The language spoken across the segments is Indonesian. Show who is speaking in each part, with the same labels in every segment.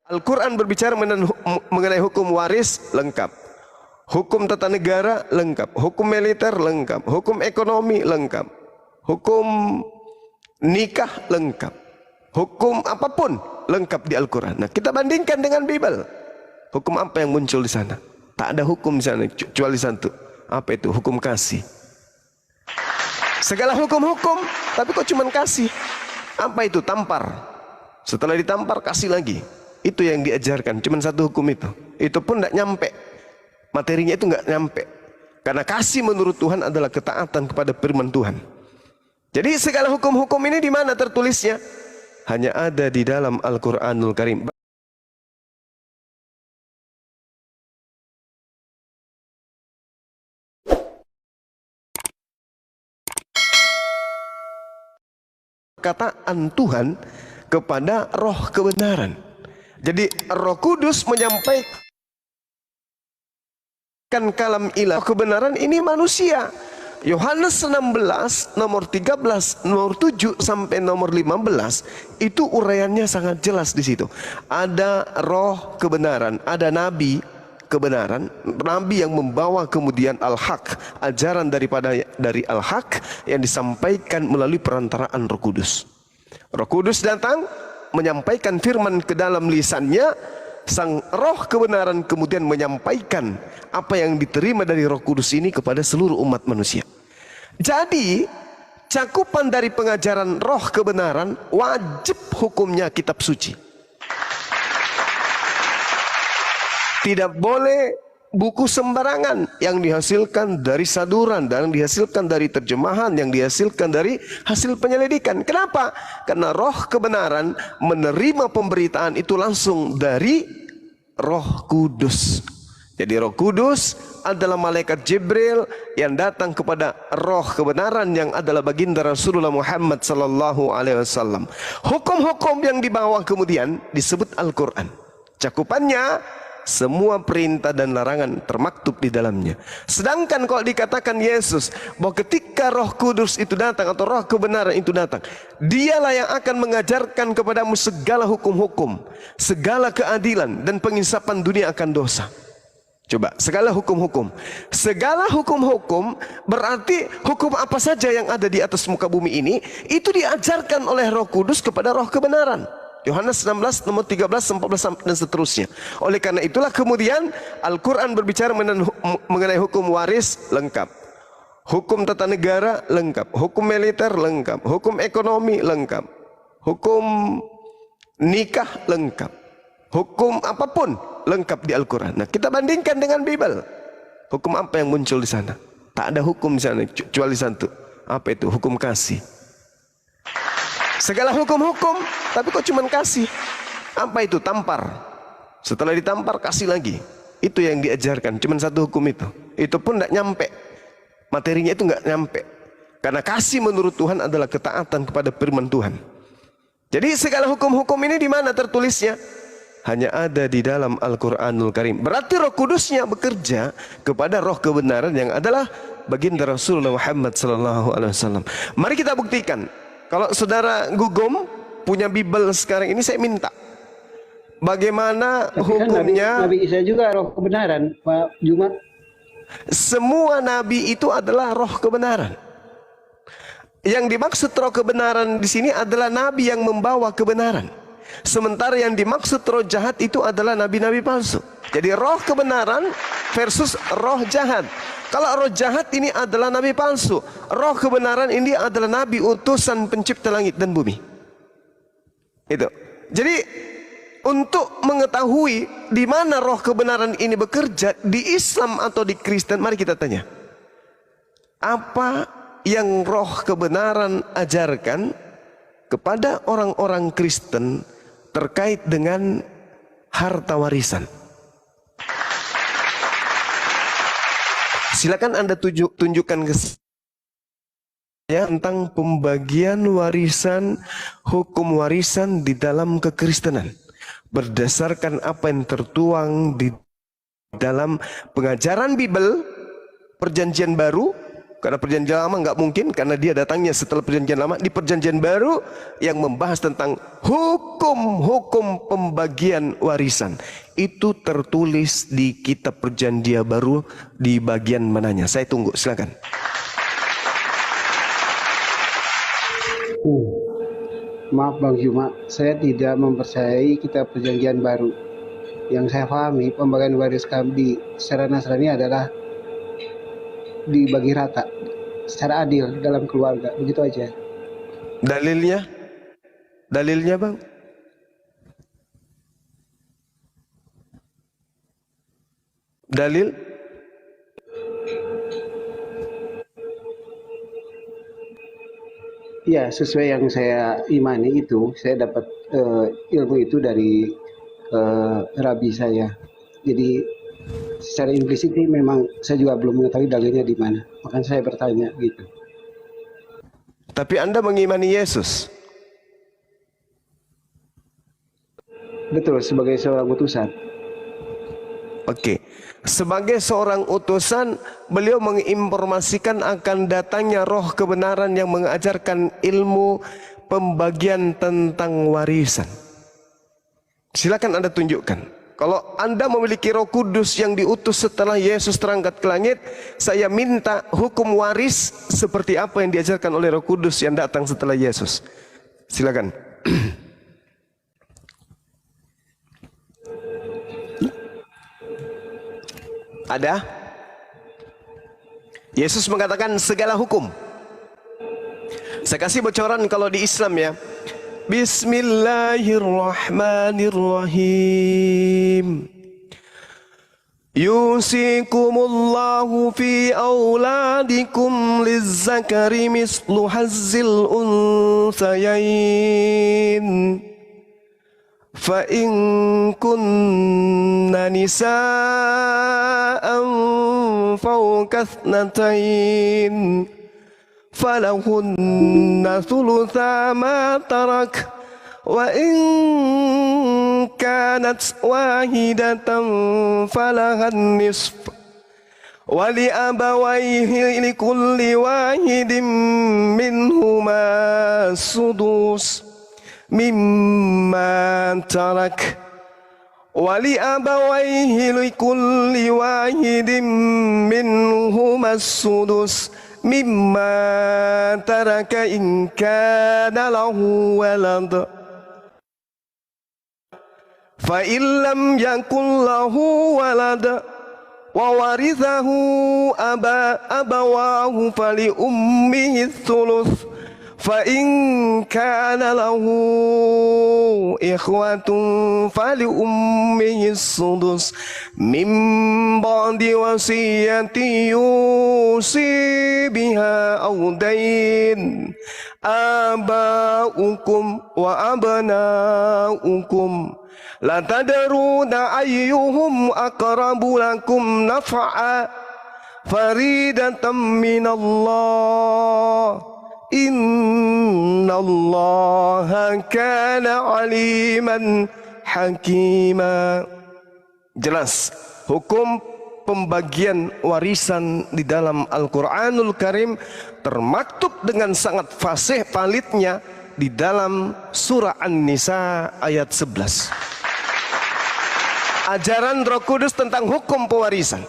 Speaker 1: Al-Quran berbicara mengenai hukum waris lengkap, hukum tata negara lengkap, hukum militer lengkap, hukum ekonomi lengkap, hukum nikah lengkap, hukum apapun lengkap di Al-Quran. Nah, kita bandingkan dengan Bible. Hukum apa yang muncul di sana? Tak ada hukum di sana kecuali satu. Apa itu? Hukum kasih. Segala hukum-hukum, tapi kok cuma kasih? Apa itu? Tampar. Setelah ditampar, kasih lagi. Itu yang diajarkan, cuma satu hukum itu. Itu pun tidak nyampe. Materinya itu nggak nyampe. Karena kasih menurut Tuhan adalah ketaatan kepada firman Tuhan. Jadi segala hukum-hukum ini di mana tertulisnya? Hanya ada di dalam Al-Quranul Karim. Perkataan Tuhan kepada roh kebenaran. Jadi Roh Kudus menyampaikan kalam ilah. Kebenaran ini manusia. Yohanes 16 nomor 13, nomor 7 sampai nomor 15 itu uraiannya sangat jelas di situ. Ada roh kebenaran, ada nabi kebenaran, nabi yang membawa kemudian al-haq, ajaran dari al-haq yang disampaikan melalui perantaraan Roh Kudus. Roh Kudus datang menyampaikan firman ke dalam lisannya, sang roh kebenaran kemudian menyampaikan apa yang diterima dari Roh Kudus ini kepada seluruh umat manusia. Jadi cakupan dari pengajaran roh kebenaran wajib hukumnya kitab suci. Tidak boleh buku sembarangan yang dihasilkan dari saduran, dan dihasilkan dari terjemahan, yang dihasilkan dari hasil penyelidikan. Kenapa? Karena roh kebenaran menerima pemberitaan itu langsung dari Roh Kudus. Jadi Roh Kudus adalah malaikat Jibril yang datang kepada roh kebenaran yang adalah baginda Rasulullah Muhammad sallallahu alaihi wasallam. Hukum-hukum yang dibawa kemudian disebut Al-Quran. Cakupannya semua perintah dan larangan termaktub di dalamnya. Sedangkan kalau dikatakan Yesus bahwa ketika Roh Kudus itu datang atau roh kebenaran itu datang, dialah yang akan mengajarkan kepadamu segala hukum-hukum, segala keadilan dan penginsapan dunia akan dosa. Coba, segala hukum-hukum. Segala hukum-hukum berarti hukum apa saja yang ada di atas muka bumi ini itu diajarkan oleh Roh Kudus kepada roh kebenaran. Yohanes 16 nomor 13, 14 dan seterusnya. Oleh karena itulah kemudian Al-Quran berbicara mengenai hukum waris lengkap, hukum tata negara lengkap, hukum militer lengkap, hukum ekonomi lengkap, hukum nikah lengkap, hukum apapun lengkap di Al-Quran. Nah, kita bandingkan dengan Bible. Hukum apa yang muncul di sana? Tak ada hukum di sana kecuali satu. Apa itu? Hukum kasih. Segala hukum-hukum, tapi kok cuma kasih? Apa itu? Tampar. Setelah ditampar, kasih lagi. Itu yang diajarkan, cuma satu hukum itu. Itu pun tidak nyampe. Materinya itu nggak nyampe. Karena kasih menurut Tuhan adalah ketaatan kepada firman Tuhan. Jadi segala hukum-hukum ini di mana tertulisnya? Hanya ada di dalam Al-Quranul Karim. Berarti Roh Kudusnya bekerja kepada roh kebenaran yang adalah baginda Rasulullah Muhammad SAW. Mari kita buktikan. Kalau saudara Gugum punya Bible sekarang ini, saya minta bagaimana hukumnya.
Speaker 2: Nabi Isa juga roh kebenaran, Pak Jumat.
Speaker 1: Semua nabi itu adalah roh kebenaran. Yang dimaksud roh kebenaran di sini adalah nabi yang membawa kebenaran. Sementara yang dimaksud roh jahat itu adalah nabi-nabi palsu. Jadi roh kebenaran versus roh jahat. Kalau roh jahat ini adalah nabi palsu, roh kebenaran ini adalah nabi utusan pencipta langit dan bumi. Itu. Jadi untuk mengetahui di mana roh kebenaran ini bekerja di Islam atau di Kristen, mari kita tanya. Apa yang roh kebenaran ajarkan kepada orang-orang Kristen terkait dengan harta warisan? Silakan Anda tunjukkan ke saya tentang pembagian warisan, hukum warisan di dalam kekristenan. Berdasarkan apa yang tertuang di dalam pengajaran Bible, Perjanjian Baru, Karena perjanjian lama nggak mungkin, karena dia datangnya setelah perjanjian lama. Di perjanjian baru yang membahas tentang hukum-hukum pembagian warisan. Itu tertulis di kitab perjanjian baru di bagian mananya. Saya tunggu, silakan.
Speaker 2: Maaf Bang Juma, saya tidak mempercayai kitab perjanjian baru. Yang saya pahami, pembagian waris kami secara Nasrani adalah dibagi rata secara adil dalam keluarga, begitu aja.
Speaker 1: Dalilnya? Dalilnya Bang? Dalil?
Speaker 2: Ya, sesuai yang saya imani itu, saya dapat ilmu itu dari rabi saya. Jadi secara implisit sih memang saya juga belum mengetahui dalilnya di mana. Makanya saya bertanya gitu.
Speaker 1: Tapi Anda mengimani Yesus?
Speaker 2: Betul, sebagai seorang utusan.
Speaker 1: Oke. Sebagai seorang utusan, beliau menginformasikan akan datangnya roh kebenaran yang mengajarkan ilmu pembagian tentang warisan. Silakan Anda tunjukkan. Kalau Anda memiliki Roh Kudus yang diutus setelah Yesus terangkat ke langit, saya minta hukum waris seperti apa yang diajarkan oleh Roh Kudus yang datang setelah Yesus. Silakan. Ada? Yesus mengatakan segala hukum. Saya kasih bocoran kalau di Islam ya. Bismillahirrahmanirrahim. Yusikumullahu fi auladikum lizzakari mislu hazzil unsayain. فَإِن كُنَّ نِسَاءً فَوْقَ اثْنَتَيْنِ فَلَهُنَّ ثُلُثَا مَا تَرَكَ وَإِن كَانَتْ وَاحِدَةً فَلَهَا النِّصْفُ وَلِأَبَوَيْهِ لِكُلِّ وَاحِدٍ مِّنْهُمَا السُّدُسُ مما ترك ولأبويه لكل واحد منهما السدس مما ترك إن كان له ولد فإن لم يكن له ولد وورثه أبواه فلأمه الثلث فإن كان له إخوة فلأمه السدس من بعد وصية يوصي بها أو دين آباؤكم وأبناؤكم لا تدرون أيهم أقرب لكم نفعا فريدة من الله Innallaha kana aliman hakima. Jelas hukum pembagian warisan di dalam Al-Quranul Karim termaktub dengan sangat fasih validnya di dalam surah An-Nisa ayat 11. Ajaran Roh Kudus tentang hukum pewarisan.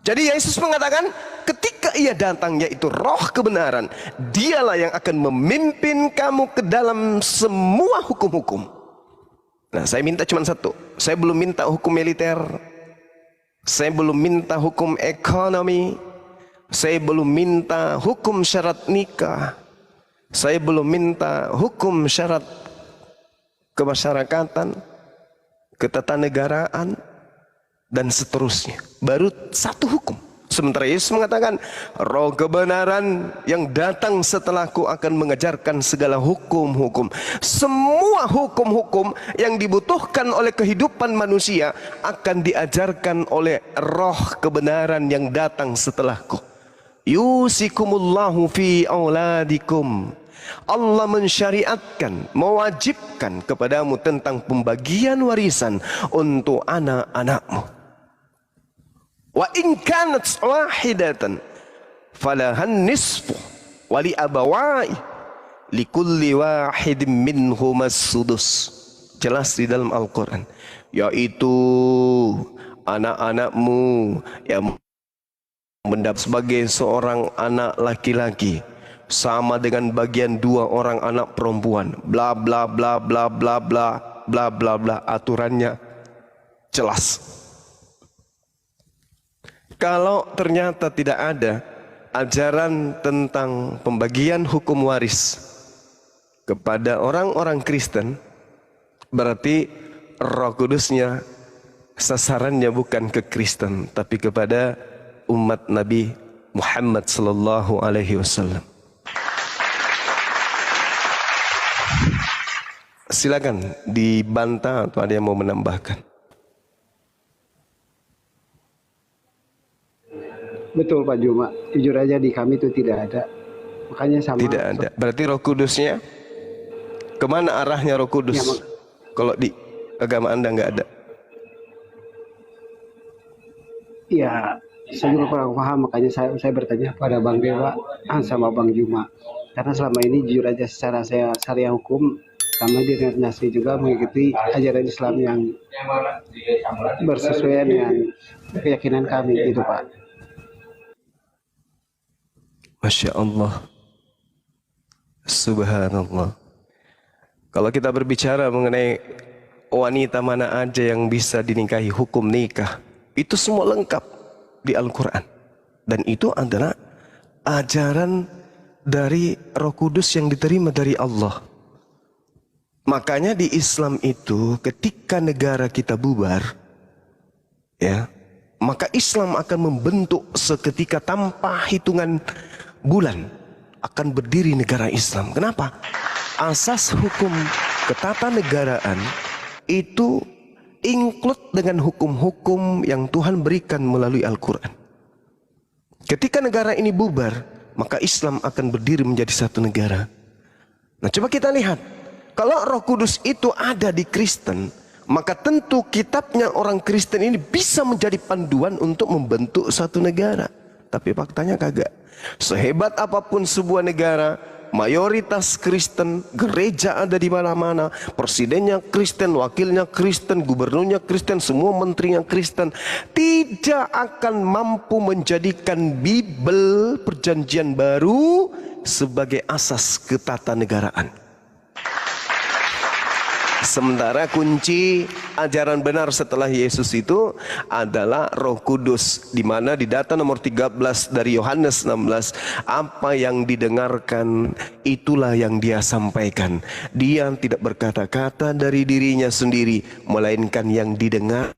Speaker 1: Jadi Yesus mengatakan ketika ia datang, yaitu roh kebenaran, dialah yang akan memimpin kamu ke dalam semua hukum-hukum. Nah, saya minta cuma satu. Saya belum minta hukum militer. Saya belum minta hukum ekonomi. Saya belum minta hukum syarat nikah. Saya belum minta hukum syarat kemasyarakatan, ketatanegaraan, dan seterusnya. Baru satu hukum. Sementara Yesus mengatakan, roh kebenaran yang datang setelahku akan mengajarkan segala hukum-hukum. Semua hukum-hukum yang dibutuhkan oleh kehidupan manusia akan diajarkan oleh roh kebenaran yang datang setelahku. Yusikumullahu fi auladikum. Allah mensyariatkan, mewajibkan kepadamu tentang pembagian warisan untuk anak-anakmu. Wa in kanat wahidatan falahan nisfu wali abawai likulli wahidin minhumas sudus. Jelas di dalam Al-Quran, yaitu anak-anakmu yang mendapat sebagai seorang anak laki-laki sama dengan bagian 2 orang anak perempuan. Bla bla bla bla bla bla bla bla bla, aturannya jelas. Kalau ternyata tidak ada ajaran tentang pembagian hukum waris kepada orang-orang Kristen, berarti Roh Kudusnya sasarannya bukan ke Kristen, tapi kepada umat Nabi Muhammad sallallahu alaihi wasallam. Silakan dibantah atau ada yang mau menambahkan.
Speaker 2: Betul Pak Juma, jujur aja di kami itu tidak ada. Makanya sama.
Speaker 1: Tidak ada. Berarti Roh Kudusnya kemana arahnya Roh Kudus?
Speaker 2: Ya,
Speaker 1: kalau di agama Anda nggak ada.
Speaker 2: Ya, saya juga kurang paham, makanya saya bertanya pada Bang Dewa sama Bang Juma. Karena selama ini jujur aja secara saya syariah hukum, kami di Nasri juga mengikuti ajaran Islam yang bersesuaian dengan keyakinan kami gitu Pak.
Speaker 1: Masya Allah, Subhanallah. Kalau kita berbicara mengenai wanita mana aja yang bisa dinikahi, hukum nikah, itu semua lengkap di Al-Quran. Dan itu adalah ajaran dari Roh Kudus yang diterima dari Allah. Makanya di Islam itu ketika negara kita bubar, ya, maka Islam akan membentuk seketika tanpa hitungan bulan akan berdiri negara Islam. Kenapa? Asas hukum ketatanegaraan itu include dengan hukum-hukum yang Tuhan berikan melalui Al-Quran. Ketika negara ini bubar, maka Islam akan berdiri menjadi satu negara. Nah, coba kita lihat, kalau Roh Kudus itu ada di Kristen, maka tentu kitabnya orang Kristen ini bisa menjadi panduan untuk membentuk satu negara. Tapi faktanya kagak. Sehebat apapun sebuah negara, mayoritas Kristen, gereja ada di mana-mana, presidennya Kristen, wakilnya Kristen, gubernurnya Kristen, semua menterinya Kristen, tidak akan mampu menjadikan Bible Perjanjian Baru sebagai asas ketatanegaraan. Sementara kunci ajaran benar setelah Yesus itu adalah Roh Kudus, di mana di data nomor 13 dari Yohanes 16, apa yang didengarkan itulah yang dia sampaikan. Dia tidak berkata-kata dari dirinya sendiri, melainkan yang didengar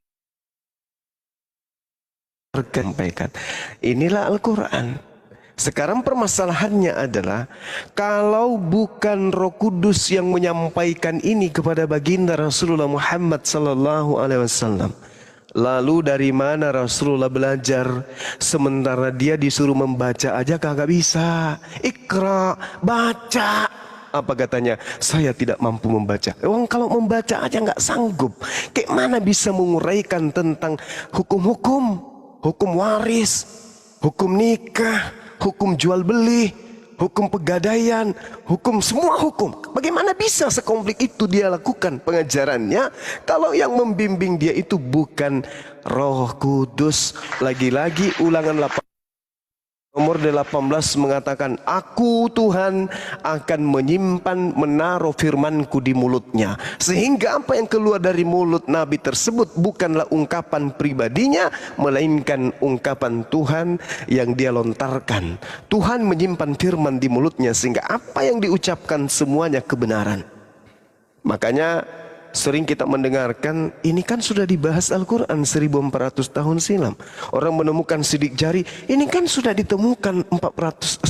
Speaker 1: sampaikan. Inilah Al-Quran. Sekarang permasalahannya adalah kalau bukan Roh Kudus yang menyampaikan ini kepada baginda Rasulullah Muhammad sallallahu alaihi wasallam, lalu dari mana Rasulullah belajar sementara dia disuruh membaca aja kagak bisa? Iqra, baca. Apa katanya? Saya tidak mampu membaca. Orang kalau membaca aja nggak sanggup. Kayak mana bisa menguraikan tentang hukum-hukum, hukum waris, hukum nikah, hukum jual beli, hukum pegadaian, hukum semua hukum. Bagaimana bisa sekomplit itu dia lakukan pengajarannya kalau yang membimbing dia itu bukan Roh Kudus? Lagi-lagi Ulangan 8 nomor 18 mengatakan, aku Tuhan akan menyimpan, menaruh firmanku di mulutnya, sehingga apa yang keluar dari mulut Nabi tersebut bukanlah ungkapan pribadinya, melainkan ungkapan Tuhan yang dia lontarkan. Tuhan menyimpan firman di mulutnya sehingga apa yang diucapkan semuanya kebenaran. Makanya sering kita mendengarkan, ini kan sudah dibahas Al-Quran 1400 tahun silam. Orang menemukan sidik jari, ini kan sudah ditemukan 400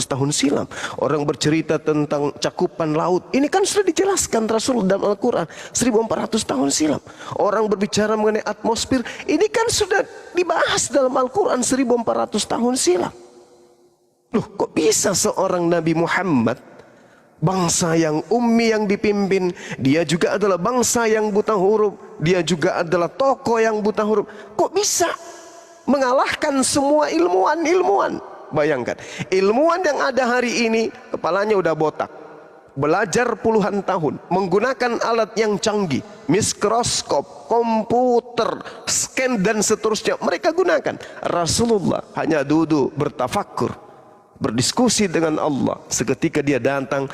Speaker 1: tahun silam. Orang bercerita tentang cakupan laut, ini kan sudah dijelaskan Rasul dalam Al-Quran 1400 tahun silam. Orang berbicara mengenai atmosfer, ini kan sudah dibahas dalam Al-Quran 1400 tahun silam. Loh, kok bisa seorang Nabi Muhammad, bangsa yang ummi yang dipimpin, dia juga adalah bangsa yang buta huruf, dia juga adalah tokoh yang buta huruf, kok bisa mengalahkan semua ilmuwan-ilmuwan? bayangkan. Ilmuwan yang ada hari ini, kepalanya udah botak. Belajar puluhan tahun, menggunakan alat yang canggih, mikroskop, komputer, scan dan seterusnya. Mereka gunakan. Rasulullah hanya duduk bertafakur, berdiskusi dengan Allah. Seketika dia datang,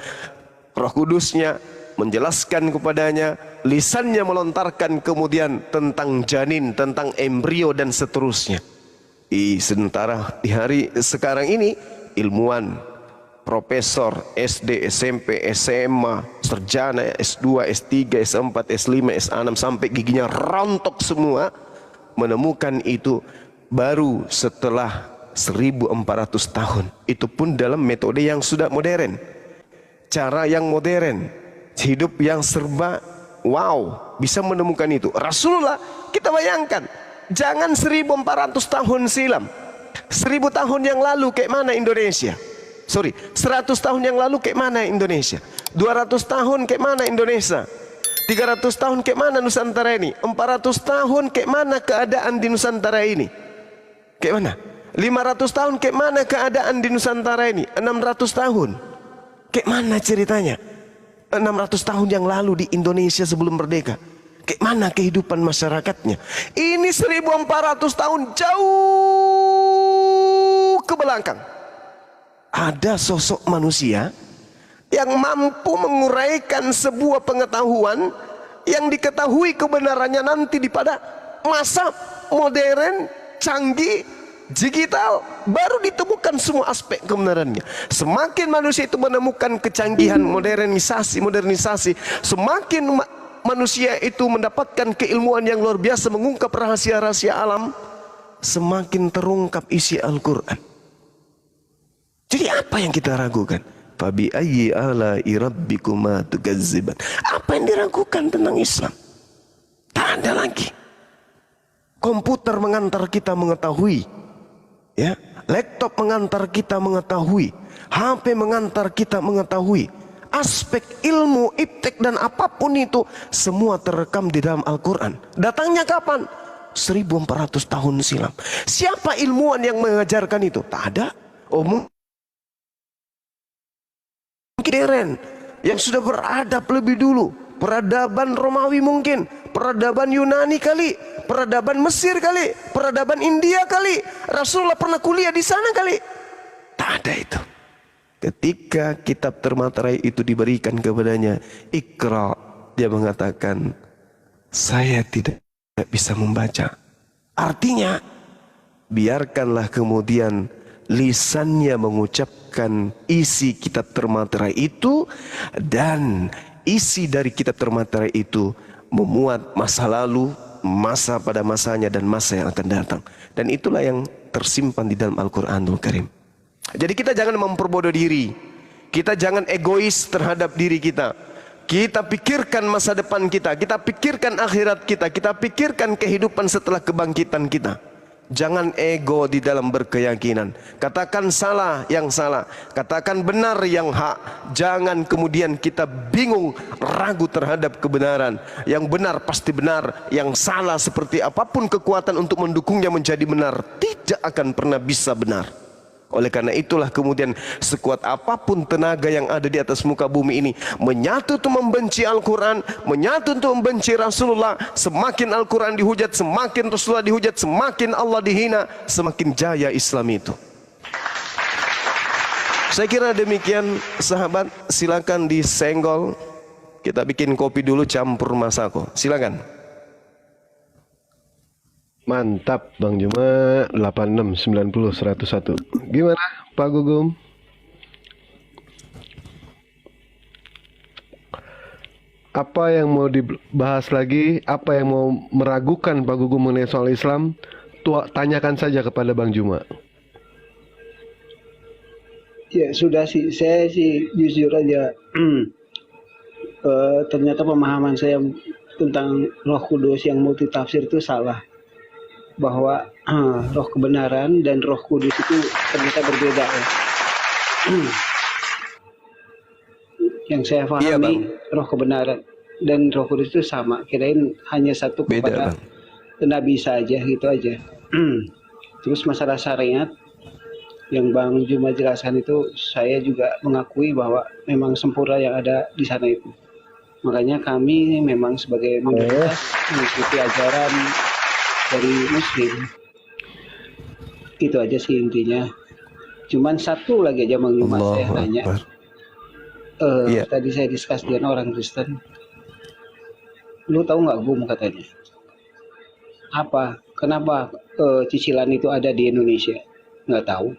Speaker 1: Roh Kudusnya menjelaskan kepadanya, lisannya melontarkan kemudian tentang janin, tentang embrio dan seterusnya. Sementara di hari sekarang ini ilmuwan, profesor, SD, SMP, SMA, sarjana, S2, S3, S4, S5, S6 sampai giginya rontok semua, menemukan itu baru setelah 1400 tahun. Itu pun dalam metode yang sudah modern, cara yang modern, hidup yang serba wow, bisa menemukan itu. Rasulullah, kita bayangkan, jangan 1400 tahun silam, 1000 tahun yang lalu kayak mana Indonesia? 100 tahun yang lalu kayak mana Indonesia? 200 tahun kayak mana Indonesia? 300 tahun kayak mana Nusantara ini? 400 tahun kayak mana keadaan di Nusantara ini? Kayak mana? 500 tahun kayak mana keadaan di Nusantara ini? 600 tahun kayak mana ceritanya? 600 tahun yang lalu di Indonesia sebelum merdeka, kayak mana kehidupan masyarakatnya? Ini 1400 tahun jauh ke belakang. Ada sosok manusia yang mampu menguraikan sebuah pengetahuan yang diketahui kebenarannya nanti di pada masa modern, canggih, digital, baru ditemukan semua aspek kebenarannya. Semakin manusia itu menemukan kecanggihan, modernisasi, semakin manusia itu mendapatkan keilmuan yang luar biasa, mengungkap rahasia-rahasia alam, semakin terungkap isi Al-Quran. Jadi apa yang kita ragukan? Fabi ayyi ala'i rabbikuma tukazziban. Apa yang diragukan tentang Islam? Tak ada lagi. Komputer mengantar kita mengetahui, ya, laptop mengantar kita mengetahui, HP mengantar kita mengetahui. Aspek ilmu, iptek dan apapun itu semua terekam di dalam Al-Quran. Datangnya kapan? 1400 tahun silam. Siapa ilmuwan yang mengajarkan itu? Tak ada. Oh, modern yang sudah beradab lebih dulu, peradaban Romawi mungkin, peradaban Yunani kali, peradaban Mesir kali, peradaban India kali. Rasulullah pernah kuliah di sana kali. Tak ada itu. Ketika kitab termaterai itu diberikan kepadanya, Iqra, dia mengatakan, saya tidak bisa membaca. Artinya, biarkanlah kemudian lisannya mengucapkan isi kitab termaterai itu, dan isi dari kitab termaterai itu memuat masa lalu, masa pada masanya, dan masa yang akan datang. Dan itulah yang tersimpan di dalam Al-Quranul Karim. Jadi kita jangan memperbodoh diri, kita jangan egois terhadap diri kita. Kita pikirkan masa depan kita, kita pikirkan akhirat kita, kita pikirkan kehidupan setelah kebangkitan kita. Jangan ego di dalam berkeyakinan. Katakan salah yang salah, katakan benar yang hak. Jangan kemudian kita bingung, ragu terhadap kebenaran. Yang benar pasti benar, yang salah seperti apapun kekuatan untuk mendukungnya menjadi benar, tidak akan pernah bisa benar. Oleh karena itulah kemudian sekuat apapun tenaga yang ada di atas muka bumi ini, menyatu untuk membenci Al-Quran, menyatu untuk membenci Rasulullah. Semakin Al-Quran dihujat, semakin Rasulullah dihujat, semakin Allah dihina, semakin jaya Islam itu. Saya kira demikian sahabat. Silakan disenggol. Kita bikin kopi dulu campur masako. Silakan.
Speaker 3: Mantap Bang Juma. 86 90 101. Gimana Pak Gugum? Apa yang mau dibahas lagi? Apa yang mau meragukan Pak Gugum mengenai soal Islam? Tanyakan saja kepada Bang Juma.
Speaker 2: Ya sudah sih, saya sih jujur aja ternyata pemahaman saya tentang Roh Kudus yang multitafsir itu salah. Bahwa roh kebenaran dan Roh Kudus itu ternyata berbeda ya. Yang saya pahami, Roh kebenaran dan Roh Kudus itu sama. Kirain hanya satu kepada Nabi saja gitu aja. Terus masalah syariat, Yang Bang Juma jelaskan itu saya juga mengakui bahwa memang sempurna yang ada di sana itu. Makanya kami memang sebagai minoritas mengikuti ajaran dari Muslim. Itu aja sih intinya. Cuman satu lagi aja Bang Juma saya
Speaker 1: Allahu
Speaker 2: tanya.
Speaker 1: Akbar. Iya.
Speaker 2: Tadi saya diskus dengan orang Kristen. Lu tahu nggak Gum katanya? Apa? Kenapa cicilan itu ada di Indonesia? Nggak tahu.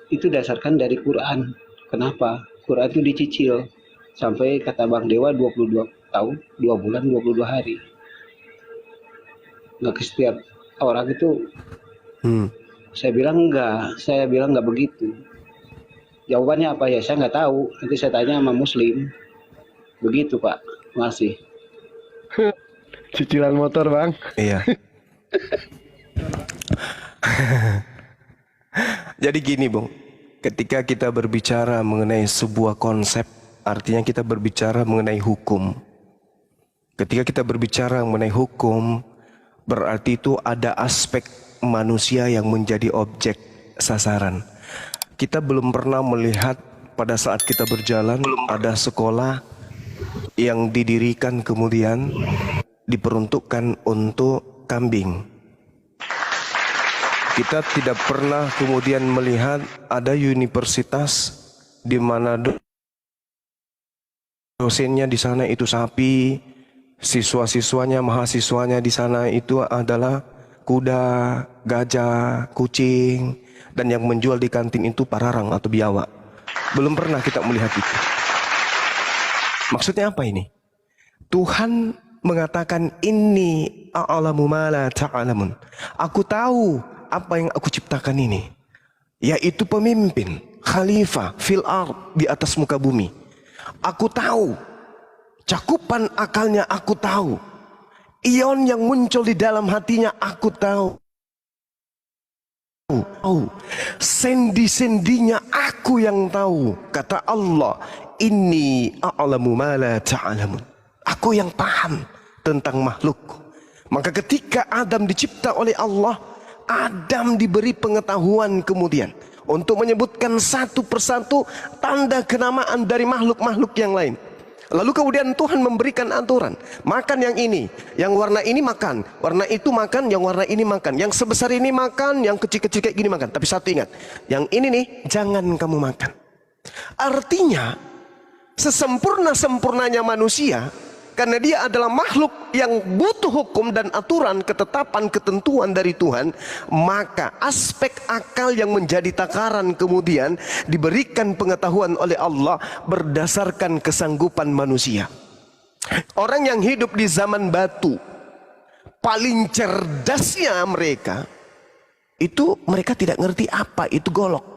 Speaker 2: Itu dasarkan dari Quran. Kenapa? Quran itu dicicil sampai kata Bang Dewa 22 tahun, 2 bulan, 22 hari. Nggak ke setiap orang itu. Saya bilang enggak begitu. Jawabannya apa ya? Saya nggak tahu. Nanti saya tanya sama Muslim. Begitu Pak. Masih.
Speaker 3: Cicilan motor, Bang.
Speaker 1: Iya. Jadi gini, Bung. Ketika kita berbicara mengenai sebuah konsep, artinya kita berbicara mengenai hukum. Ketika kita berbicara mengenai hukum, berarti itu ada aspek manusia yang menjadi objek sasaran. Kita belum pernah melihat pada saat kita berjalan ada sekolah yang didirikan kemudian diperuntukkan untuk kambing. Kita tidak pernah kemudian melihat ada universitas di mana dosennya di sana itu sapi, siswa-siswanya, mahasiswanya di sana itu adalah kuda, gajah, kucing, dan yang menjual di kantin itu pararang atau biawak. Belum pernah kita melihat itu. Maksudnya apa ini? Tuhan mengatakan inni a'lamu ma la ta'lamun. Aku tahu apa yang aku ciptakan ini, yaitu pemimpin, khalifah fil ard, di atas muka bumi. Aku tahu, cakupan akalnya aku tahu, ion yang muncul di dalam hatinya aku tahu, sendi-sendinya aku yang tahu. Kata Allah, inni a'lamu ma la ta'lamun. Aku yang paham tentang makhlukku. Maka ketika Adam dicipta oleh Allah, Adam diberi pengetahuan kemudian untuk menyebutkan satu persatu tanda kenamaan dari makhluk-makhluk yang lain. Lalu kemudian Tuhan memberikan aturan, makan yang ini, yang warna ini makan, warna itu makan, yang warna ini makan, yang sebesar ini makan, yang kecil-kecil kayak gini makan. Tapi satu ingat, yang ini nih jangan kamu makan. Artinya sesempurna-sempurnanya manusia, karena dia adalah makhluk yang butuh hukum dan aturan, ketetapan, ketentuan dari Tuhan, maka aspek akal yang menjadi takaran kemudian diberikan pengetahuan oleh Allah berdasarkan kesanggupan manusia. Orang yang hidup di zaman batu, paling cerdasnya mereka, itu mereka tidak ngerti apa itu golok.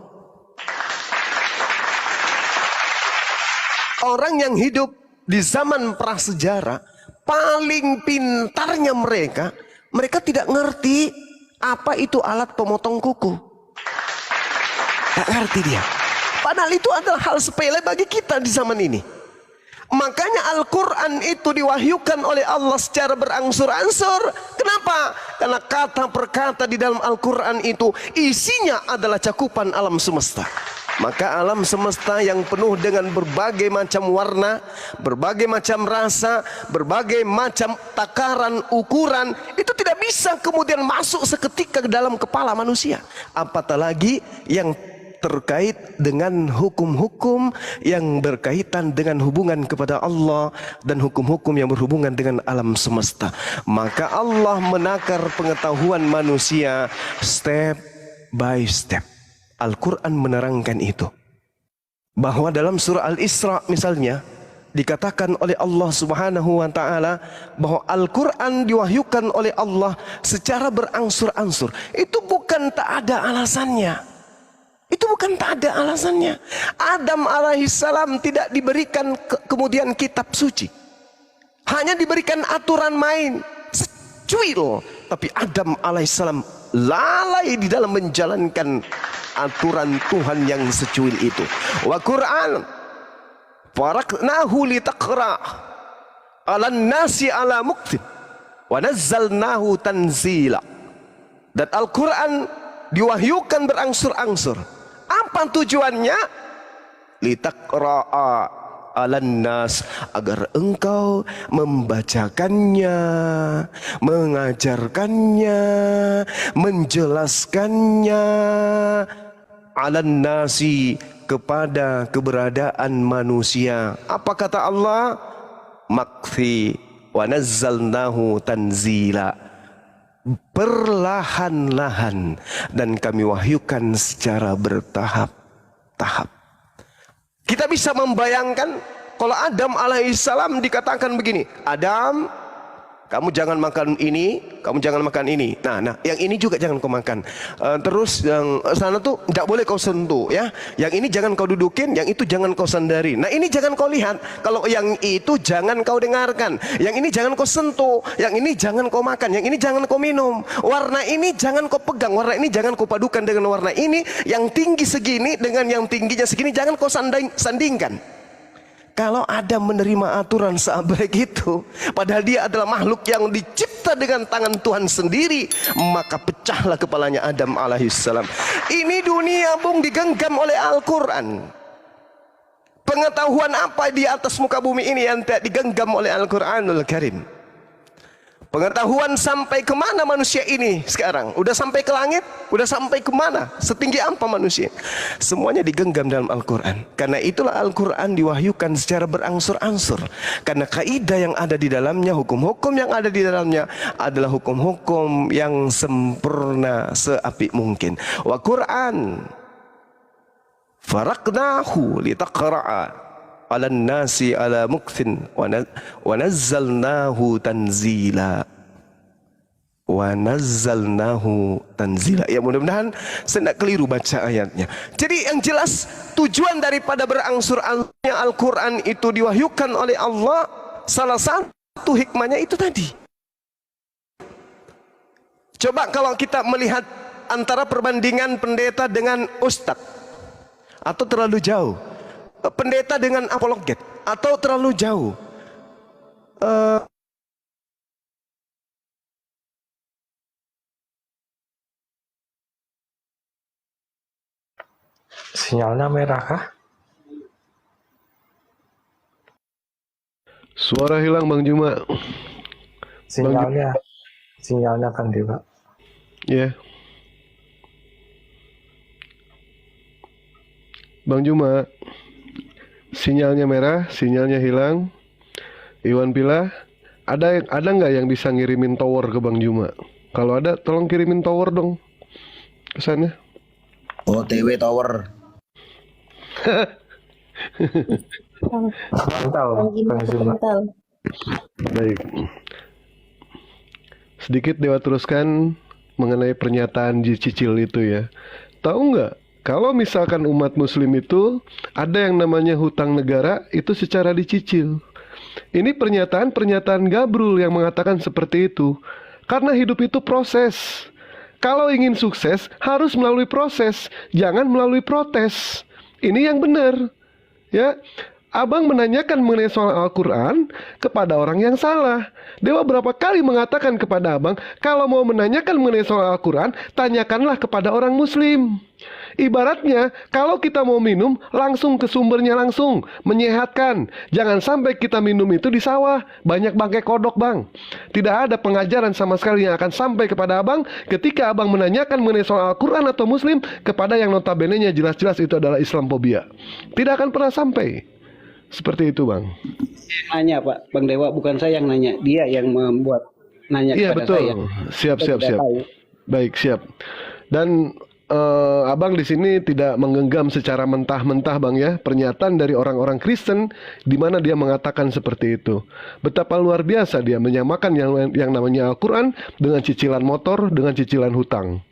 Speaker 1: Orang yang hidup di zaman prasejarah, paling pintarnya mereka tidak ngerti apa itu alat pemotong kuku. Gak ngerti dia. Padahal itu adalah hal sepele bagi kita di zaman ini. Makanya Al-Quran itu diwahyukan oleh Allah secara berangsur-angsur. Kenapa? Karena kata per kata di dalam Al-Quran itu isinya adalah cakupan alam semesta. Maka alam semesta yang penuh dengan berbagai macam warna, berbagai macam rasa, berbagai macam takaran, ukuran, itu tidak bisa kemudian masuk seketika ke dalam kepala manusia. Apatah lagi yang terkait dengan hukum-hukum yang berkaitan dengan hubungan kepada Allah dan hukum-hukum yang berhubungan dengan alam semesta. Maka Allah menakar pengetahuan manusia step by step. Al-Quran menerangkan itu, bahwa dalam surah Al-Isra misalnya dikatakan oleh Allah Subhanahu wa ta'ala bahwa Al-Quran diwahyukan oleh Allah secara berangsur-angsur. Itu bukan tak ada alasannya. Itu bukan tak ada alasannya. Adam alaihissalam tidak diberikan kemudian kitab suci, hanya diberikan aturan main secuil. Tapi Adam alaihissalam lalai di dalam menjalankan aturan Tuhan yang secuil itu. Wa Qur'an faraknahu litaqra 'alan nasi 'ala muktin wa nazzalnahu tanzila. Dan Al-Quran diwahyukan berangsur-angsur. Apa tujuannya? Litaqra'a 'alan nas, agar engkau membacakannya, mengajarkannya, menjelaskannya 'alan nasi, kepada keberadaan manusia. Apa kata Allah? Makfi wa nazzalnahu tanzila, perlahan-lahan, dan kami wahyukan secara bertahap-tahap. Kita bisa membayangkan kalau Adam alaihissalam dikatakan begini, Adam, kamu jangan makan ini, kamu jangan makan ini. Nah, yang ini juga jangan kau makan. Terus yang sana tuh tidak boleh kau sentuh, ya. Yang ini jangan kau dudukin, yang itu jangan kau sandari. Nah, ini jangan kau lihat. Kalau yang itu jangan kau dengarkan. Yang ini jangan kau sentuh. Yang ini jangan kau makan. Yang ini jangan kau minum. Warna ini jangan kau pegang. Warna ini jangan kau padukan dengan warna ini. Yang tinggi segini dengan yang tingginya segini jangan kau sandingkan. Kalau Adam menerima aturan sebaik itu, padahal dia adalah makhluk yang dicipta dengan tangan Tuhan sendiri, maka pecahlah kepalanya Adam alaihissalam. Ini dunia bung digenggam oleh Al-Quran. Pengetahuan apa di atas muka bumi ini yang tidak digenggam oleh Al-Quranul Karim? Pengetahuan sampai kemana manusia ini sekarang? Udah sampai ke langit? Udah sampai kemana? Setinggi apa manusia? Semuanya digenggam dalam Al-Quran. Karena itulah Al-Quran diwahyukan secara berangsur-angsur. Karena kaidah yang ada di dalamnya, hukum-hukum yang ada di dalamnya adalah hukum-hukum yang sempurna seapik mungkin. Wa Quran faraqnahu litaqra'a 'alan nasi 'ala mukthin wa nazzalnahu tanzila. Wa nazzalnahu tanzila. Ya, mudah-mudahan saya tidak keliru baca ayatnya. Jadi yang jelas tujuan daripada berangsur-angsurnya Al-Quran itu diwahyukan oleh Allah, salah satu hikmahnya itu tadi. Coba kalau kita melihat antara perbandingan pendeta dengan ustadz, atau terlalu jauh, pendeta dengan apologet, atau terlalu jauh.
Speaker 4: Sinyalnya merah kah?
Speaker 3: Suara hilang Bang Juma.
Speaker 4: Sinyalnya kan dia, Pak.
Speaker 3: Ya. Bang Juma. Sinyalnya merah, sinyalnya hilang. Iwan Pila, ada nggak yang bisa ngirimin tower ke Bang Juma? Kalau ada, tolong kirimin tower dong kesannya.
Speaker 5: OTW tower.
Speaker 4: Mantap, Bang Juma.
Speaker 3: Baik. Sedikit Dewa teruskan mengenai pernyataan dicicil itu ya. Tahu nggak? Kalau misalkan umat muslim itu ada yang namanya hutang negara itu secara dicicil. Ini pernyataan Gabrul yang mengatakan seperti itu. Karena hidup itu proses. Kalau ingin sukses harus melalui proses, jangan melalui protes. Ini yang benar. Ya, Abang menanyakan mengenai soal Al-Quran kepada orang yang salah. Dewa berapa kali mengatakan kepada Abang, kalau mau menanyakan mengenai soal Al-Quran, tanyakanlah kepada orang muslim. Ibaratnya, kalau kita mau minum, langsung ke sumbernya langsung. Menyehatkan. Jangan sampai kita minum itu di sawah. Banyak bangkai kodok, Bang. Tidak ada pengajaran sama sekali yang akan sampai kepada Abang ketika Abang menanyakan mengenai soal Al-Quran atau Muslim kepada yang notabene-nya jelas-jelas itu adalah Islamophobia. Tidak akan pernah sampai. Seperti itu, Bang.
Speaker 2: Nanya Pak, Bang Dewa, bukan saya yang nanya, dia yang membuat nanya
Speaker 3: Iya,
Speaker 2: kepada
Speaker 3: betul.
Speaker 2: saya.
Speaker 3: Siap. Baik, siap. Dan Abang di sini tidak menggenggam secara mentah-mentah, Bang ya, pernyataan dari orang-orang Kristen di mana dia mengatakan seperti itu. Betapa luar biasa dia menyamakan yang namanya Al-Quran dengan cicilan motor, dengan cicilan hutang.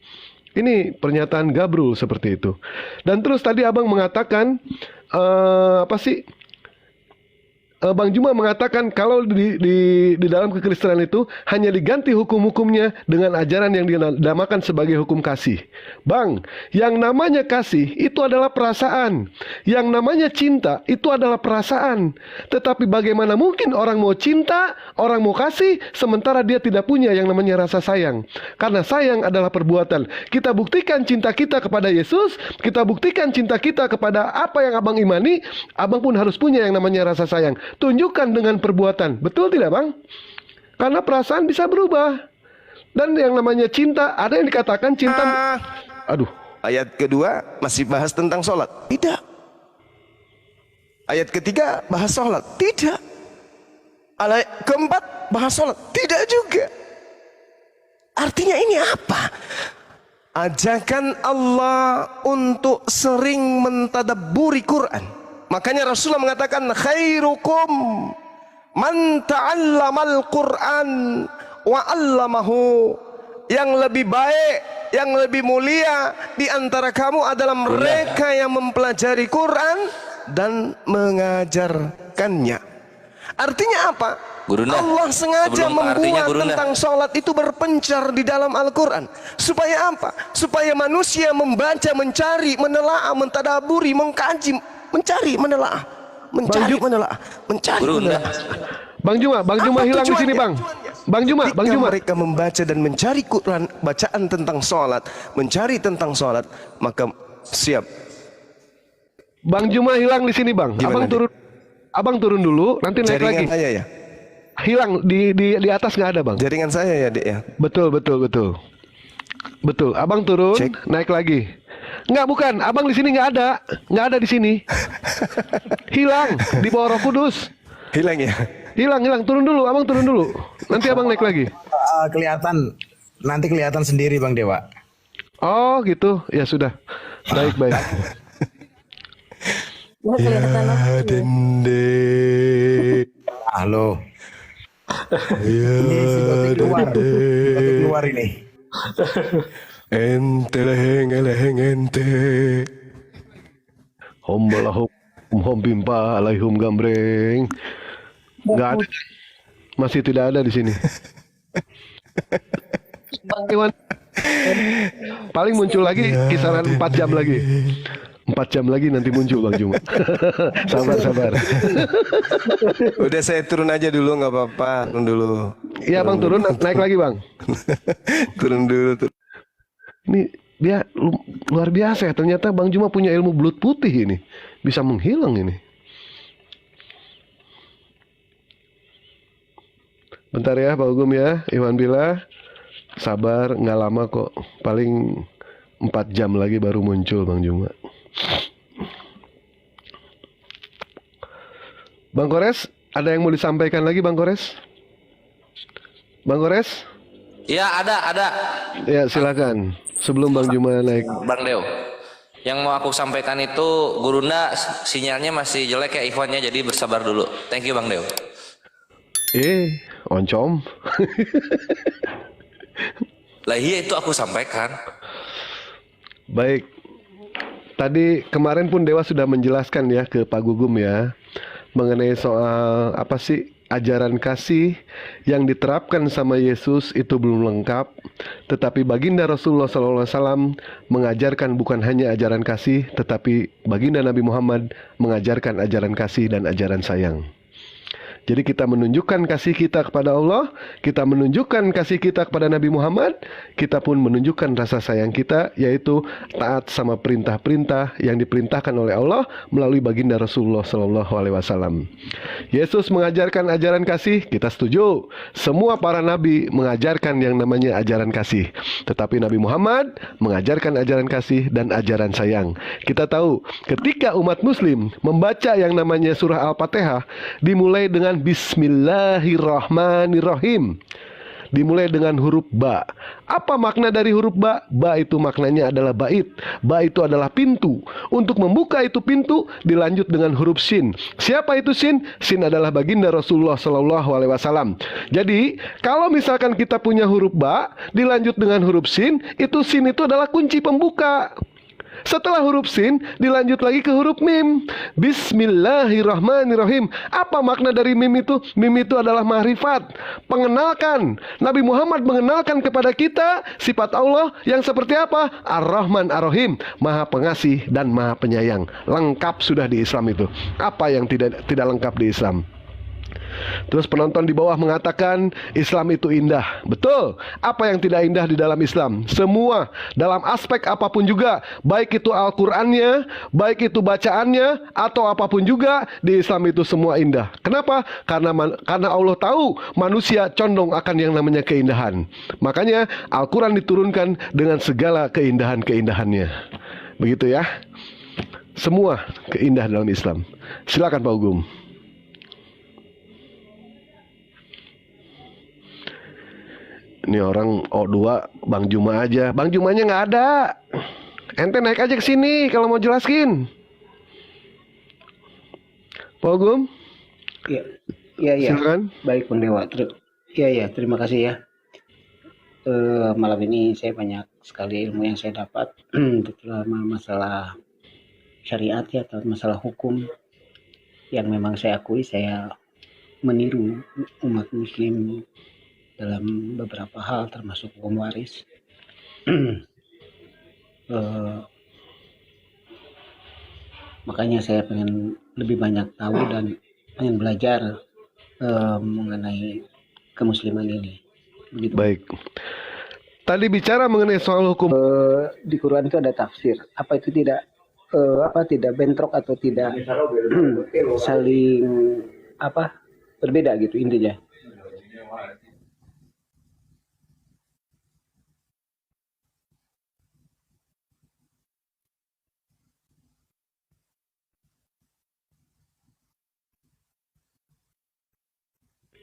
Speaker 3: Ini pernyataan Gabrul seperti itu. Dan terus tadi Abang mengatakan apa sih? Bang Juma mengatakan kalau di dalam kekristenan itu hanya diganti hukum-hukumnya dengan ajaran yang dinamakan sebagai hukum kasih. Bang, yang namanya kasih itu adalah perasaan. Yang namanya cinta itu adalah perasaan. Tetapi bagaimana mungkin orang mau cinta, orang mau kasih, sementara dia tidak punya yang namanya rasa sayang. Karena sayang adalah perbuatan. Kita buktikan cinta kita kepada Yesus, kita buktikan cinta kita kepada apa yang abang imani, abang pun harus punya yang namanya rasa sayang. Tunjukkan dengan perbuatan. Betul tidak, Bang? Karena perasaan bisa berubah. Dan yang namanya cinta, ada yang dikatakan cinta... Aduh.
Speaker 1: Ayat kedua masih bahas tentang sholat? Tidak. Ayat ketiga bahas sholat? Tidak. Ayat keempat bahas sholat? Tidak juga. Artinya ini apa? Ajakan Allah untuk sering mentadabburi Quran. Makanya Rasulullah mengatakan khairukum man ta'allamal Qur'an wa 'allamahu. Yang lebih baik, yang lebih mulia di antara kamu adalah mereka yang mempelajari Quran dan mengajarkannya. Artinya apa?
Speaker 6: Gurunda,
Speaker 1: Allah sengaja membuat
Speaker 6: Gurunda
Speaker 1: tentang sholat itu berpencar di dalam Al-Quran. Supaya apa? Supaya manusia membaca, mencari, menelaah, mentadaburi, mengkaji, mencari, menelaah, mencari, menelaah, mencari, menelaah.
Speaker 3: Bang Juma hilang di sini, Bang. Bang Juma.
Speaker 1: Mereka membaca dan mencari Quran, bacaan tentang sholat, mencari tentang sholat, maka siap.
Speaker 3: Bang Juma hilang di sini, Bang. Abang turun dulu, nanti naik lagi.
Speaker 1: Jaringan saya ya.
Speaker 3: Hilang di atas nggak ada, Bang.
Speaker 1: Jaringan saya ya, Dek ya.
Speaker 3: Betul. Abang turun, naik lagi. Nggak, bukan. Abang di sini nggak ada di sini. Hilang di bawah Roh Kudus.
Speaker 1: Hilang ya.
Speaker 3: Hilang. Turun dulu, abang turun dulu. Nanti abang naik lagi.
Speaker 5: Nanti kelihatan sendiri Bang Dewa.
Speaker 3: Oh gitu, ya sudah. Baik.
Speaker 1: Ya dende.
Speaker 5: Halo. Ya dende. Keluar ini.
Speaker 1: Ente leheng ente.
Speaker 3: Hombalahum pimpa alaihum gambreng. Nggak ada. Masih tidak ada di sini. Iwan. Paling muncul lagi kisaran 4 jam lagi. 4 jam lagi nanti muncul Bang Juma. Sabar.
Speaker 1: Udah saya turun aja dulu, nggak apa-apa. Turun dulu.
Speaker 3: Iya Bang, turun naik lagi Bang.
Speaker 1: Turun dulu.
Speaker 3: Ini dia luar biasa ya. Ternyata Bang Juma punya ilmu belut putih ini. Bisa menghilang ini. Bentar ya Pak Ugum ya, Iwan Bila. Sabar, nggak lama kok. Paling 4 jam lagi baru muncul Bang Juma. Bang Kores, ada yang mau disampaikan lagi Bang Kores? Bang Kores?
Speaker 6: Ya ada.
Speaker 3: Ya silakan. Sebelum Bang Juma naik.
Speaker 6: Bang Deo, yang mau aku sampaikan itu Gurunda sinyalnya masih jelek ya Ikhwannya, jadi bersabar dulu. Thank you Bang Deo.
Speaker 3: Oncom.
Speaker 6: Lah iya itu aku sampaikan.
Speaker 3: Baik. Tadi kemarin pun Dewa sudah menjelaskan ya ke Pak Gugum ya mengenai soal apa sih ajaran kasih yang diterapkan sama Yesus itu belum lengkap, tetapi baginda Rasulullah SAW mengajarkan bukan hanya ajaran kasih, tetapi baginda Nabi Muhammad mengajarkan ajaran kasih dan ajaran sayang. Jadi kita menunjukkan kasih kita kepada Allah, kita menunjukkan kasih kita kepada Nabi Muhammad, kita pun menunjukkan rasa sayang kita, yaitu taat sama perintah-perintah yang diperintahkan oleh Allah melalui baginda Rasulullah SAW. Yesus mengajarkan ajaran kasih, kita setuju. Semua para nabi mengajarkan yang namanya ajaran kasih. Tetapi Nabi Muhammad mengajarkan ajaran kasih dan ajaran sayang. Kita tahu ketika umat muslim membaca yang namanya surah Al-Fatihah, dimulai dengan Bismillahirrahmanirrahim. Dimulai dengan huruf ba. Apa makna dari huruf ba? Ba itu maknanya adalah bait. Ba itu adalah pintu. Untuk membuka itu pintu dilanjut dengan huruf sin. Siapa itu sin? Sin adalah baginda Rasulullah SAW. Jadi kalau misalkan kita punya huruf ba dilanjut dengan huruf sin, itu sin itu adalah kunci pembuka. Setelah huruf sin, dilanjut lagi ke huruf mim. Bismillahirrahmanirrahim. Apa makna dari mim itu? Mim itu adalah makrifat, pengenalkan. Nabi Muhammad mengenalkan kepada kita sifat Allah yang seperti apa? Ar-Rahman Ar-Rahim, Maha Pengasih dan Maha Penyayang. Lengkap sudah di Islam itu. Apa yang tidak lengkap di Islam? Terus penonton di bawah mengatakan Islam itu indah. Betul. Apa yang tidak indah di dalam Islam? Semua, dalam aspek apapun juga, baik itu Al-Qur'annya, baik itu bacaannya, atau apapun juga, di Islam itu semua indah. Kenapa? Karena Allah tahu manusia condong akan yang namanya keindahan. Makanya Al-Qur'an diturunkan dengan segala keindahan-keindahannya. Begitu ya. Semua keindah dalam Islam. Silakan Pak Ugum. Ini orang O2 Bang Juma aja. Bang Jumanya nggak ada. Ente naik aja ke sini kalau mau jelaskin. Pak Ugum?
Speaker 2: Iya, iya, iya.
Speaker 3: Silakan.
Speaker 2: Baik Bang Dewa. Iya, iya. Terima kasih ya. Malam ini saya banyak sekali ilmu yang saya dapat terutama masalah syariat ya, atau masalah hukum yang memang saya akui saya meniru umat Muslim dalam beberapa hal termasuk hukum waris. Makanya saya pengen lebih banyak tahu dan pengen belajar mengenai kemusliman ini. Begitu.
Speaker 3: Baik. Tadi bicara mengenai soal hukum.
Speaker 2: Di Quran itu ada tafsir. Apa itu tidak tidak bentrok atau tidak saling berbeda gitu intinya.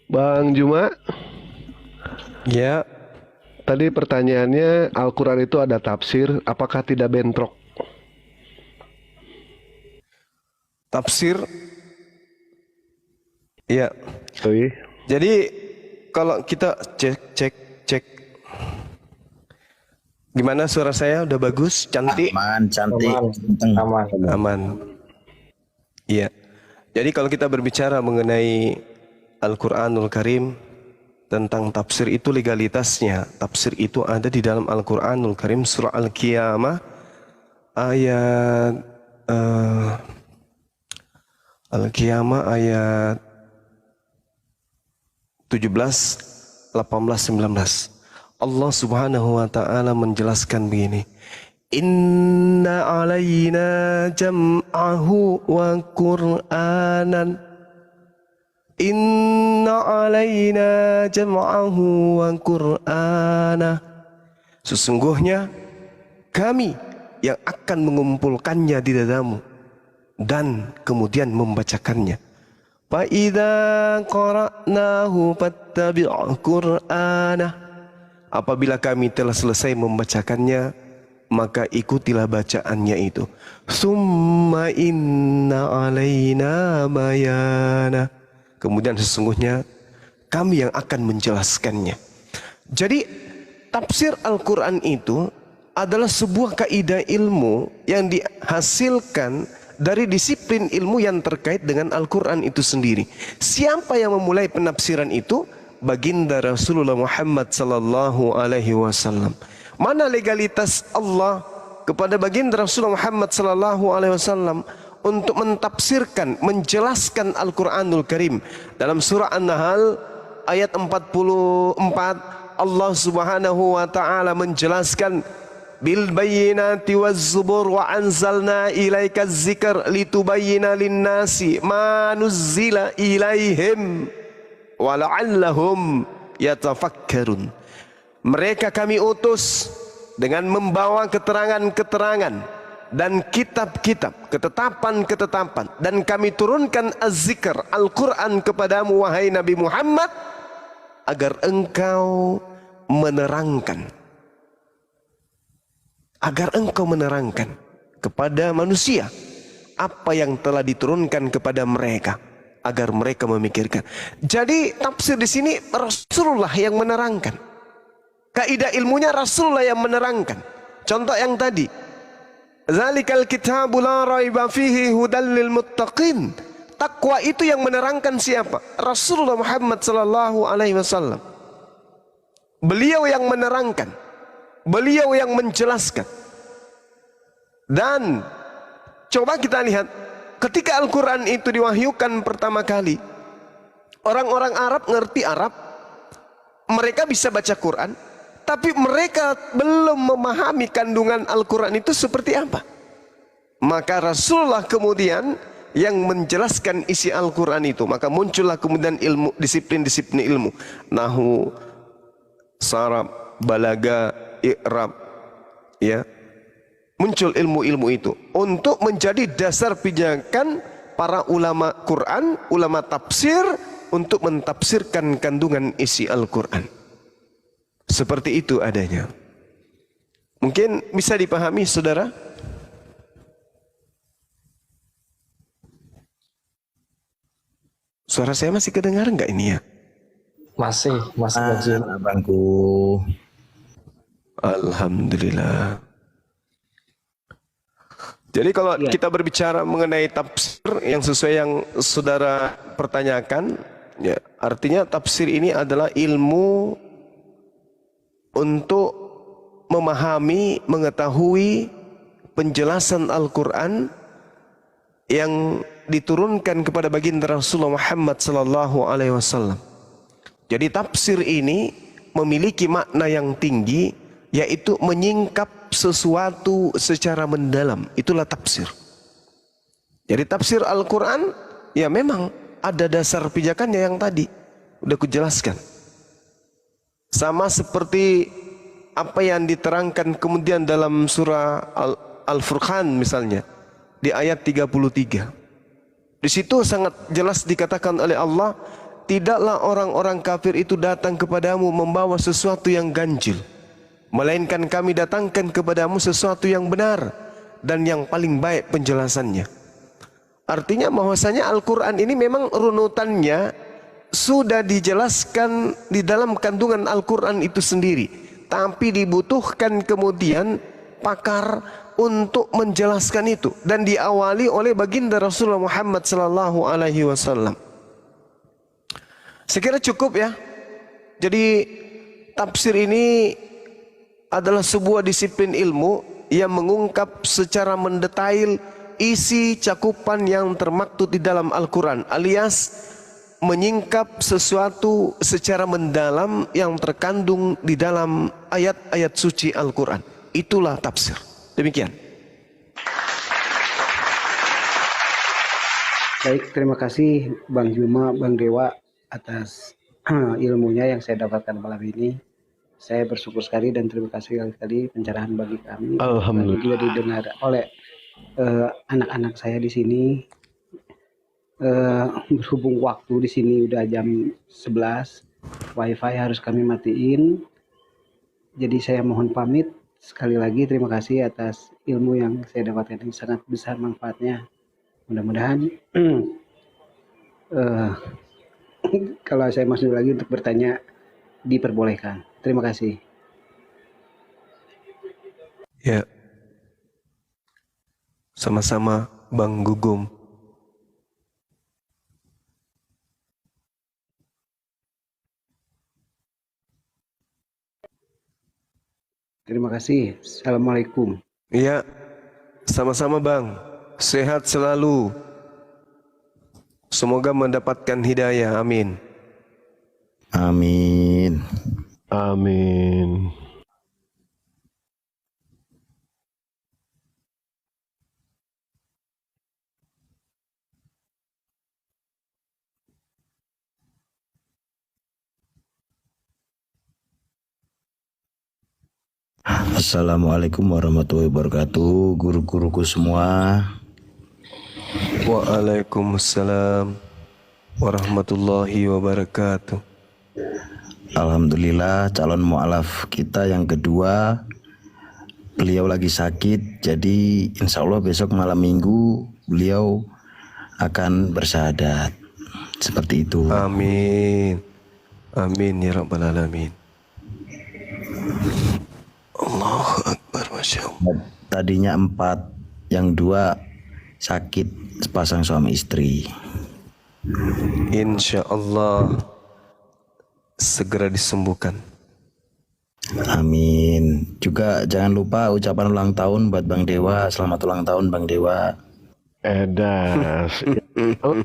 Speaker 3: Bang Juma,
Speaker 1: Ya,
Speaker 3: tadi pertanyaannya Al-Quran itu ada tafsir, apakah tidak bentrok?
Speaker 1: tafsir. Ya.
Speaker 3: Oi.
Speaker 1: Jadi kalau kita cek. Gimana suara saya? Udah bagus, cantik,
Speaker 5: Aman, cantik, ganteng.
Speaker 4: Aman.
Speaker 1: aman. Iya. Jadi kalau kita berbicara mengenai Al-Qur'anul Karim tentang tafsir itu legalitasnya. Tafsir itu ada di dalam Al-Qur'anul Karim surah Al-Qiyamah ayat Al-Qiyamah ayat 17, 18, 19. Allah Subhanahu wa taala menjelaskan begini. Inna alaina jam'ahu wa Qur'anan. Inna alaina jam'ahu wa Qur'ana. Sesungguhnya kami yang akan mengumpulkannya di dadamu dan kemudian membacakannya. Fa idza qara'nahu fattabi' Qur'ana. Apabila kami telah selesai membacakannya, maka ikutilah bacaannya itu. Summa inna alaina bayana. Kemudian sesungguhnya kami yang akan menjelaskannya. Jadi tafsir Al-Quran itu adalah sebuah kaidah ilmu yang dihasilkan dari disiplin ilmu yang terkait dengan Al-Quran itu sendiri. Siapa yang memulai penafsiran itu? Baginda Rasulullah Muhammad sallallahu alaihi wasallam. Mana legalitas Allah kepada baginda Rasulullah Muhammad sallallahu alaihi wasallam untuk mentafsirkan, menjelaskan Al-Quranul Karim? Dalam surah An-Nahl ayat 44 Allah Subhanahu wa taala menjelaskan bil bayyinati waz zubur wa anzalna ilaika dzikr litubayyana lin-nasi ma nuzzila ilaihim wa la'allahum yatafakkarun. Mereka kami utus dengan membawa keterangan-keterangan dan kitab-kitab, ketetapan-ketetapan, dan kami turunkan az-zikr, Al-Quran kepadamu wahai Nabi Muhammad agar engkau menerangkan, kepada manusia apa yang telah diturunkan kepada mereka agar mereka memikirkan. Jadi tafsir di sini Rasulullah yang menerangkan. Kaidah ilmunya Rasulullah yang menerangkan. Contoh yang tadi, Zalikal kitabu la raiba fihi hudal lil muttaqin. Takwa itu yang menerangkan siapa? Rasulullah Muhammad sallallahu alaihi wasallam. Beliau yang menerangkan, beliau yang menjelaskan. Dan coba kita lihat, ketika Al-Quran itu diwahyukan pertama kali, orang-orang Arab ngerti Arab, mereka bisa baca Quran, tapi mereka belum memahami kandungan Al-Quran itu seperti apa. Maka Rasulullah kemudian yang menjelaskan isi Al-Quran itu. Maka muncullah kemudian ilmu, disiplin-disiplin ilmu. Nahu, sarab, balaga, i'rab, ya. Muncul ilmu-ilmu itu untuk menjadi dasar pijakan para ulama Quran, ulama tafsir untuk mentafsirkan kandungan isi Al-Quran. Seperti itu adanya. Mungkin bisa dipahami, saudara? Suara saya masih kedengar enggak ini ya?
Speaker 4: Masih Bang Juma.
Speaker 5: Abangku.
Speaker 1: Alhamdulillah. Jadi kalau kita berbicara mengenai tafsir yang sesuai yang saudara pertanyakan, ya, artinya tafsir ini adalah ilmu untuk memahami, mengetahui penjelasan Al-Quran yang diturunkan kepada baginda Rasulullah Muhammad sallallahu alaihi wasallam. Jadi tafsir ini memiliki makna yang tinggi, yaitu menyingkap sesuatu secara mendalam. Itulah tafsir. Jadi tafsir Al-Quran ya memang ada dasar pijakannya yang tadi udah kujelaskan. Sama seperti apa yang diterangkan kemudian dalam surah Al-Furqan misalnya di ayat 33. Di situ sangat jelas dikatakan oleh Allah, tidaklah orang-orang kafir itu datang kepadamu membawa sesuatu yang ganjil, melainkan kami datangkan kepadamu sesuatu yang benar dan yang paling baik penjelasannya. Artinya bahwasanya Al-Quran ini memang runutannya sudah dijelaskan di dalam kandungan Al-Quran itu sendiri, tapi dibutuhkan kemudian pakar untuk menjelaskan itu, dan diawali oleh baginda Rasulullah Muhammad sallallahu alaihi wasallam. Sekira cukup ya. Jadi tafsir ini adalah sebuah disiplin ilmu yang mengungkap secara mendetail isi cakupan yang termaktub di dalam Al-Quran, alias menyingkap sesuatu secara mendalam yang terkandung di dalam ayat-ayat suci Al-Quran. Itulah tafsir. Demikian.
Speaker 2: Baik, terima kasih Bang Juma, Bang Dewa atas ilmunya yang saya dapatkan malam ini. Saya bersyukur sekali dan terima kasih sekali pencerahan bagi kami.
Speaker 3: Alhamdulillah.
Speaker 2: Juga didengar oleh anak-anak saya di sini. Berhubung waktu di sini udah jam 11, WiFi harus kami matiin. Jadi saya mohon pamit. Sekali lagi terima kasih atas ilmu yang saya dapatkan, ini sangat besar manfaatnya. Mudah-mudahan kalau saya masuk lagi untuk bertanya diperbolehkan. Terima kasih.
Speaker 1: Ya. Sama-sama Bang Gugum.
Speaker 2: Terima kasih. Assalamualaikum.
Speaker 1: Iya. Sama-sama Bang. Sehat selalu. Semoga mendapatkan hidayah. Amin.
Speaker 5: Amin.
Speaker 3: Amin.
Speaker 5: Assalamualaikum warahmatullahi wabarakatuh, guru-guruku semua.
Speaker 1: Waalaikumsalam warahmatullahi wabarakatuh.
Speaker 5: Alhamdulillah, calon mu'alaf kita yang kedua, beliau lagi sakit, jadi insya Allah besok malam minggu beliau akan bersyahadat. Seperti itu.
Speaker 1: Amin. Amin ya rabbal alamin. Allahu Akbar, Masya Allah.
Speaker 5: Tadinya 4 yang dua sakit sepasang suami istri.
Speaker 1: Insya Allah segera disembuhkan.
Speaker 5: Amin. Juga jangan lupa ucapan ulang tahun buat Bang Dewa. Selamat ulang tahun Bang Dewa.
Speaker 3: Edas. Oh.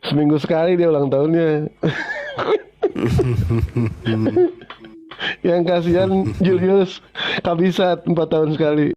Speaker 3: Seminggu sekali dia ulang tahunnya. Yang kasihan Julius Kabisat 4 tahun sekali.